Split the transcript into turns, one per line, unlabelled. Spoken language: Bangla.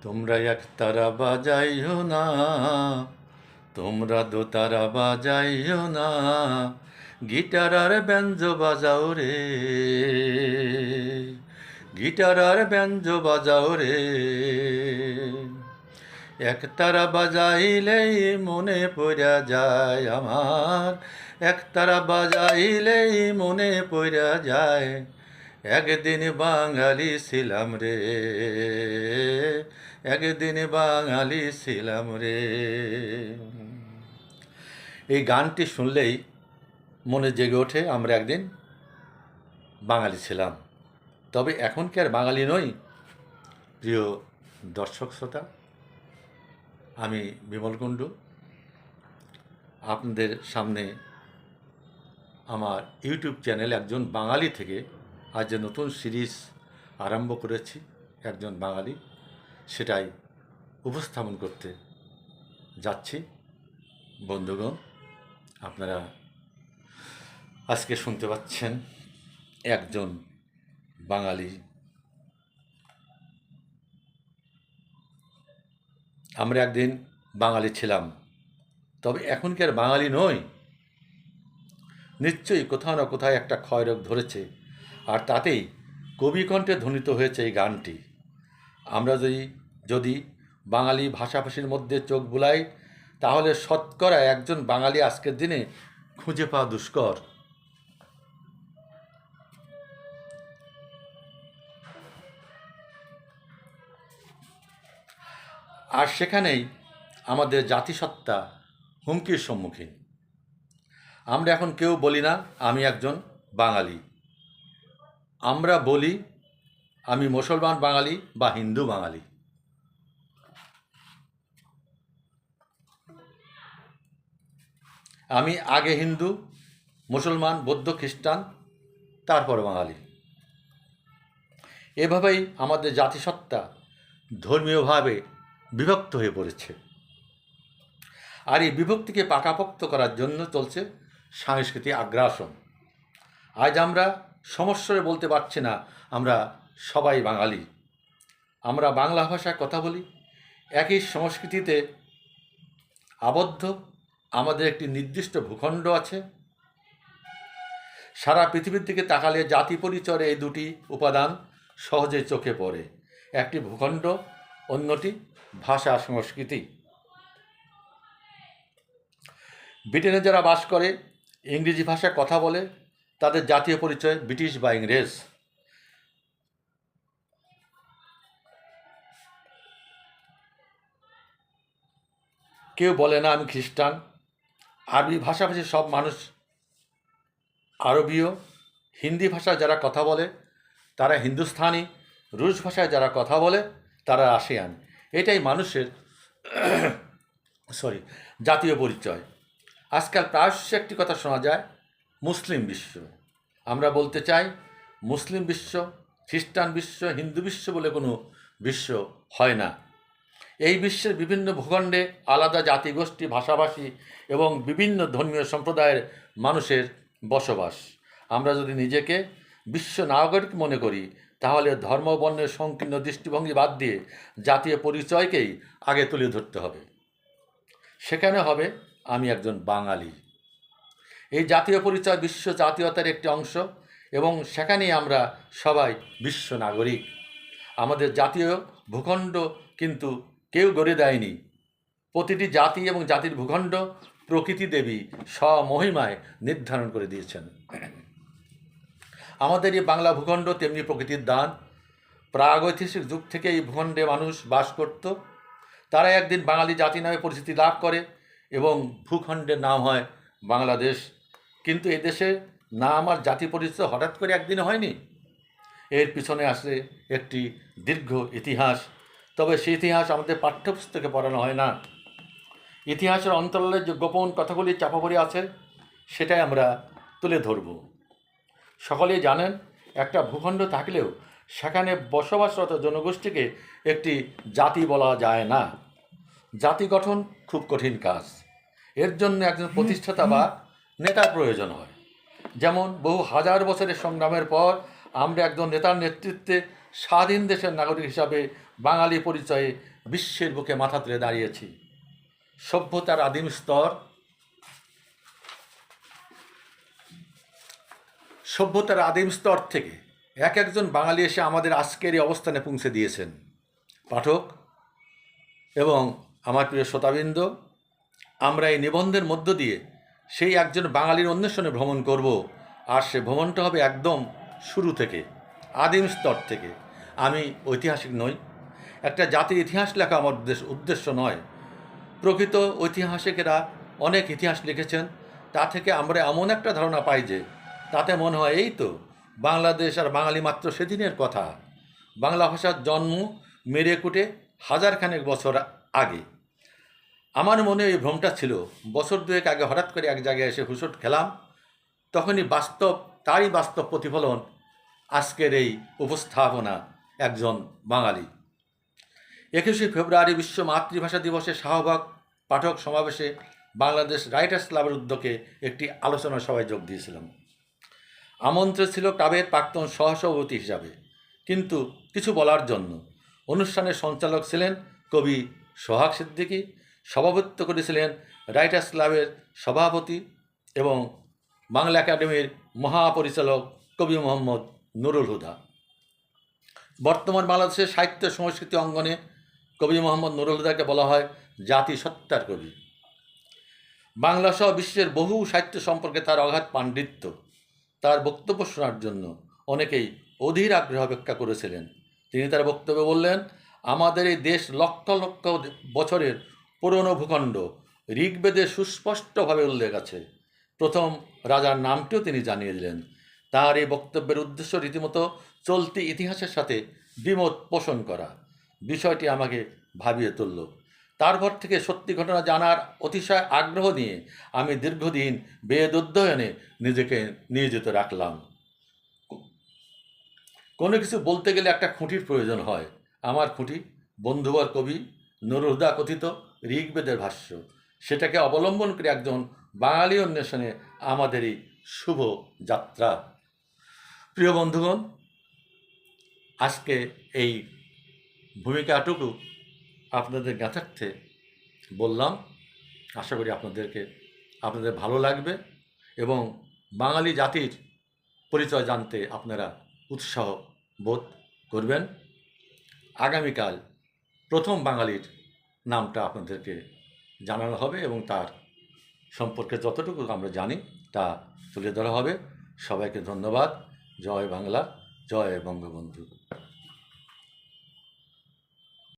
তোমরা একতারা বাজাইও না, তোমরা দোতারা বাজাইও না, গিটার আর ব্যঞ্জো বাজাও রে, গিটার আর ব্যঞ্জো বাজাও রে। একতারা বাজাইলেই মনে পড়া যায় আমার, একতারা বাজাইলেই মনে পড়া যায়, একদিন বাঙালি ছিলাম রে, একদিন বাঙালি ছিলাম রে। এই গানটি শুনলেই মনে জেগে ওঠে আমরা একদিন বাঙালি ছিলাম। তবে এখন কি আর বাঙালি নই? প্রিয় দর্শক শ্রোতা, আমি বিমল কুণ্ডু আপনাদের সামনে আমার ইউটিউব চ্যানেল একজন বাঙালি থেকে আজ যে নতুন সিরিজ আরম্ভ করেছি একজন বাঙালি, সেটাই উপস্থাপন করতে যাচ্ছি। বন্ধুগণ, আপনারা আজকে শুনতে পাচ্ছেন একজন বাঙালি। আমরা একদিন বাঙালি ছিলাম, তবে এখন কি আর বাঙালি নই? নিশ্চয়ই কোথাও না কোথাও একটা ক্ষয়রোগ ধরেছে, আর তাতেই কবিকণ্ঠে ধ্বনিত হয়েছে এই গানটি। আমরা যদি বাঙালি ভাষাভাষীর মধ্যে চোখ বুলাই, তাহলে শতকরা একজন বাঙালি আজকের দিনে খুঁজে পাওয়া দুষ্কর। আর সেখানেই আমাদের জাতিসত্তা হুমকির সম্মুখীন। আমরা এখন কেউ বলি না আমি একজন বাঙালি, আমরা বলি আমি মুসলমান বাঙালি বা হিন্দু বাঙালি। আমি আগে হিন্দু, মুসলমান, বৌদ্ধ, খ্রিস্টান, তারপর বাঙালি। এভাবেই আমাদের জাতিসত্তা ধর্মীয়ভাবে বিভক্ত হয়ে পড়েছে। আর এই বিভক্তিকে পাকাপোক্ত করার জন্য চলছে সাংস্কৃতিক আগ্রাসন। আজ আমরা সমস্যায় বলতে পারছি না আমরা সবাই বাঙালি। আমরা বাংলা ভাষায় কথা বলি, একই সংস্কৃতিতে আবদ্ধ, আমাদের একটি নির্দিষ্ট ভূখণ্ড আছে। সারা পৃথিবীর দিকে তাকালে জাতি পরিচয়ের এই দুটি উপাদান সহজে চোখে পড়ে, একটি ভূখণ্ড, অন্যটি ভাষা সংস্কৃতি। ব্রিটেনে যারা বাস করে, ইংরেজি ভাষায় কথা বলে, তাদের জাতীয় পরিচয় ব্রিটিশ বা ইংরেজ। কেউ বলে না আমি খ্রিস্টান। আরবি ভাষাভাষী সব মানুষ আরবীয়। হিন্দি ভাষায় যারা কথা বলে তারা হিন্দুস্থানি, রুশ ভাষায় যারা কথা বলে তারা রাশিয়ান। এটাই মানুষের জাতীয় পরিচয়। আজকাল প্রায়শই একটি কথা শোনা যায়, মুসলিম বিশ্ব। আমরা বলতে চাই মুসলিম বিশ্ব, খ্রিস্টান বিশ্ব, হিন্দু বিশ্ব বলে কোনো বিশ্ব হয় না। এই বিশ্বের বিভিন্ন ভূখণ্ডে আলাদা জাতিগোষ্ঠী, ভাষাভাষী এবং বিভিন্ন ধর্মীয় সম্প্রদায়ের মানুষের বসবাস। আমরা যদি নিজেকে বিশ্ব নাগরিক মনে করি, তাহলে ধর্ম বর্ণের সংকীর্ণ দৃষ্টিভঙ্গি বাদ দিয়ে জাতীয় পরিচয়কেই আগে তুলে ধরতে হবে। সেখানে হবে আমি একজন বাঙালি। এই জাতীয় পরিচয় বিশ্ব জাতীয়তার একটি অংশ, এবং সেখানেই আমরা সবাই বিশ্ব নাগরিক। আমাদের জাতীয় ভূখণ্ড কিন্তু কেউ গড়ে দেয়নি। প্রতিটি জাতি এবং জাতির ভূখণ্ড প্রকৃতি দেবী স্বমহিমায় নির্ধারণ করে দিয়েছেন। আমাদের এই বাংলা ভূখণ্ড তেমনি প্রকৃতির দান। প্রাগৈতিহাসিক যুগ থেকে এই ভূখণ্ডে মানুষ বাস করত। তারা একদিন বাঙালি জাতি নামে পরিচিতি লাভ করে এবং ভূখণ্ডের নাম হয় বাংলাদেশ। কিন্তু এদেশে নাম আর জাতি পরিচয় হঠাৎ করে একদিনে হয়নি। এর পিছনে আসে একটি দীর্ঘ ইতিহাস। তবে সেই ইতিহাস আমাদের পাঠ্যপুস্তকে পড়ানো হয় না। ইতিহাসের অন্তরালে যে গোপন কথাগুলি চাপা পড়ে আছে, সেটাই আমরা তুলে ধরব। সকলেই জানেন, একটা ভূখণ্ড থাকলেও সেখানে বসবাসরত জনগোষ্ঠীকে একটি জাতি বলা যায় না। জাতি গঠন খুব কঠিন কাজ। এর জন্য একজন প্রতিষ্ঠাতা বা নেতার প্রয়োজন হয়। যেমন বহু হাজার বছরের সংগ্রামের পর আমরা একজন নেতার নেতৃত্বে স্বাধীন দেশের নাগরিক হিসাবে বাঙালি পরিচয়ে বিশ্বের বুকে মাথা তুলে দাঁড়িয়েছি। সভ্যতার আদিম স্তর থেকে এক একজন বাঙালি এসে আমাদের আজকের এই অবস্থানে পৌঁছে দিয়েছেন। পাঠক এবং আমার প্রিয় শ্রোতাবৃন্দ, আমরা এই নিবন্ধের মধ্য দিয়ে সেই একজন বাঙালির অন্বেষণে ভ্রমণ করব, আর সে ভ্রমণটা হবে একদম শুরু থেকে, আদিম স্তর থেকে। আমি ঐতিহাসিক নই, একটা জাতির ইতিহাস লেখা আমার উদ্দেশ্য নয়। প্রকৃত ঐতিহাসিকেরা অনেক ইতিহাস লিখেছেন, তা থেকে আমরা এমন একটা ধারণা পাই যে তাতে মনে হয় এই তো বাংলাদেশ আর বাঙালি মাত্র সেদিনের কথা। বাংলা ভাষার জন্ম মেরে কুটে হাজারখানেক বছর আগে। আমার মনে এই ভ্রমটা ছিল বছর দুয়েক আগে। হঠাৎ করে এক জায়গায় এসে হুঁশট খেলাম, তখনই তারই বাস্তব প্রতিফলন আজকের এই উপস্থাপনা, একজন বাঙালি। 21শে ফেব্রুয়ারি বিশ্ব মাতৃভাষা দিবসে শাহবাগ পাঠক সমাবেশে বাংলাদেশ রাইটার্স ক্লাবের উদ্যোগে একটি আলোচনা সভায় যোগ দিয়েছিলাম। আমন্ত্রিত ছিল ক্লাবের প্রাক্তন সহসভাপতি হিসাবে, কিন্তু কিছু বলার জন্য। অনুষ্ঠানের সঞ্চালক ছিলেন কবি সোহাগ সিদ্দিকী, সভাপতিত্ব করেছিলেন রাইটার্স ক্লাবের সভাপতি এবং বাংলা একাডেমির মহাপরিচালক কবি মোহাম্মদ নুরুল হুদা। বর্তমান বাংলাদেশের সাহিত্য সংস্কৃতি অঙ্গনে কবি মোহাম্মদ নুরুল হুদাকে বলা হয় জাতিসত্তার কবি। বাংলা সহ বিশ্বের বহু সাহিত্য সম্পর্কে তার অগাধ পাণ্ডিত্য, তার বক্তব্য শোনার জন্য অনেকেই অধীর আগ্রহ অপেক্ষা করেছিলেন। তিনি তার বক্তব্যে বললেন, আমাদের এই দেশ লক্ষ লক্ষ বছরের পুরনো ভূখণ্ড। ঋগ্বেদে সুস্পষ্টভাবে উল্লেখ আছে। প্রথম রাজার নামটিও তিনি জানিয়ে দিলেন। তার এই বক্তব্যের উদ্দেশ্য রীতিমতো চলতি ইতিহাসের সাথে দ্বিমত পোষণ করা। বিষয়টি আমাকে ভাবিয়ে তুলল। তারপর থেকে সত্যি ঘটনা জানার অতিশয় আগ্রহ নিয়ে আমি দীর্ঘদিন বেদ অধ্যয়নে নিজেকে নিয়োজিত রাখলাম। কোনো কিছু বলতে গেলে একটা খুঁটির প্রয়োজন হয়। আমার খুঁটি বন্ধুবর কবি নুরুল হুদা কথিত ঋগ্বেদের ভাষ্য। সেটাকে অবলম্বন করে একজন বাঙালি অন্বেষণে আমাদের এই শুভ যাত্রা। প্রিয় বন্ধুগণ, আজকে এই ভূমিকাটুকু আপনাদের জ্ঞাতার্থে বললাম। আশা করি আপনাদের ভালো লাগবে এবং বাঙালি জাতির পরিচয় জানতে আপনারা উৎসাহ বোধ করবেন। আগামীকাল প্রথম বাঙালির নামটা আপনাদেরকে জানানো হবে এবং তার সম্পর্কে যতটুকু আমরা জানি তা তুলে ধরা হবে। সবাইকে ধন্যবাদ। জয় বাংলা, জয় বঙ্গবন্ধু।